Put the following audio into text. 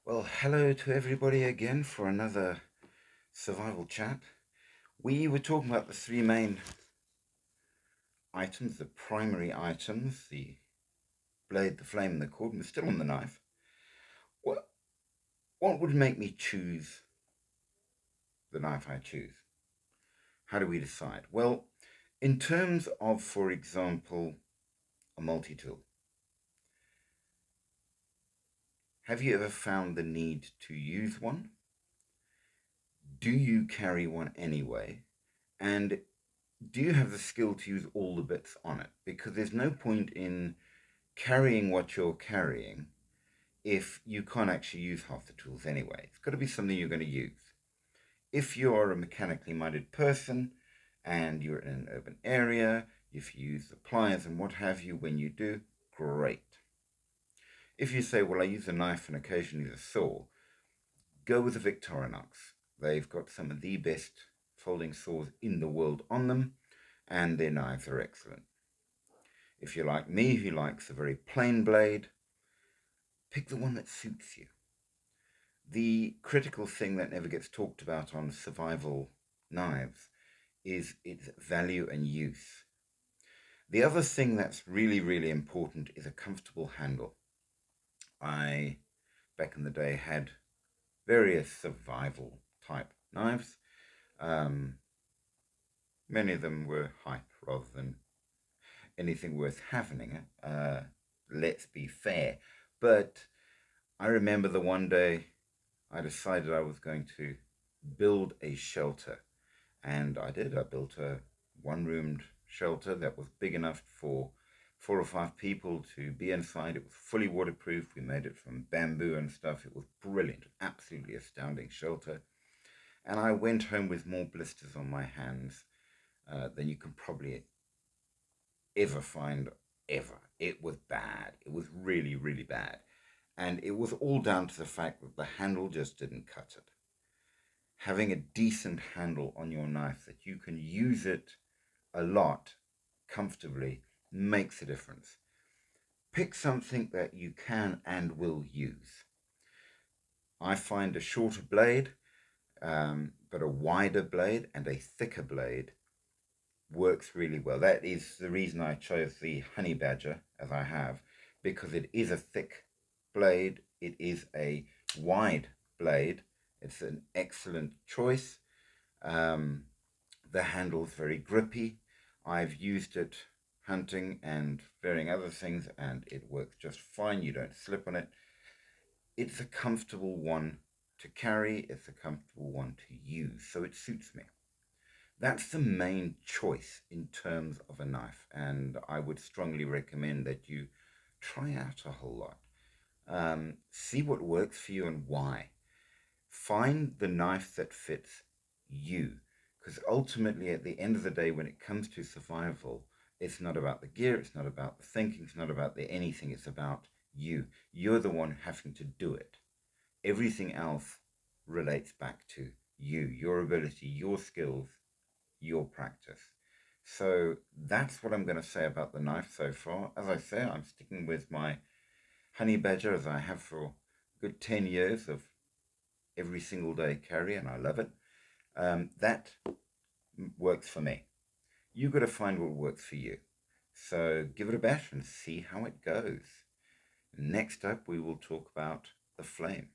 Well, hello to everybody again for another survival chat. We were talking about the three main items, the primary items, the blade, the flame, and the cord, and we're still on the knife. What, what would make me choose the knife I choose? How do we decide? Well, in terms of, for example, a multi-tool, have you ever found the need to use one? Do you carry one anyway? And do you have the skill to use all the bits on it? Because there's no point in carrying what you're carrying if you can't actually use half the tools anyway. It's got to be something you're going to use. If you're a mechanically minded person and you're in an urban area, if you use the pliers and what have you when you do, great. If you say, well, I use a knife and occasionally the saw, go with the Victorinox. They've got some of the best folding saws in the world on them, and their knives are excellent. If you're like me, who likes a very plain blade, pick the one that suits you. The critical thing that never gets talked about on survival knives is its value and use. The other thing that's really, really important is a comfortable handle. I, back in the day, had various survival type knives. Um, Many of them were hype rather than anything worth having. Let's be fair. But I remember the one day I decided I was going to build a shelter. And I did. I built a one-roomed shelter that was big enough for 4 or 5 people to be inside. It was fully waterproof. We made it from bamboo and stuff. It was brilliant, absolutely astounding shelter. And I went home with more blisters on my hands than you can probably ever find ever. It was bad. It was really, really bad. And it was all down to the fact that the handle just didn't cut it. Having a decent handle on your knife that you can use it a lot comfortably makes a difference. Pick something that you can and will use. I find a shorter blade, but a wider blade and a thicker blade works really well. That is the reason I chose the Honey Badger as I have, because it is a thick blade, it is a wide blade, it's an excellent choice. Um, the handle's very grippy. I've used it hunting and varying other things, and it works just fine. You don't slip on it. It's a comfortable one to carry, it's a comfortable one to use, so it suits me. That's the main choice in terms of a knife, and I would strongly recommend that you try out a whole lot. See what works for you and why. Find the knife that fits you, because ultimately, at the end of the day, when it comes to survival, it's not about the gear, it's not about the thinking, it's not about the anything, it's about you. You're the one having to do it. Everything else relates back to you, your ability, your skills, your practice. So that's what I'm going to say about the knife so far. As I say, I'm sticking with my Honey Badger as I have for a good 10 years of every single day carry, and I love it. That works for me. You've got to find what works for you. So give it a bash and see how it goes. Next up, we will talk about the flame.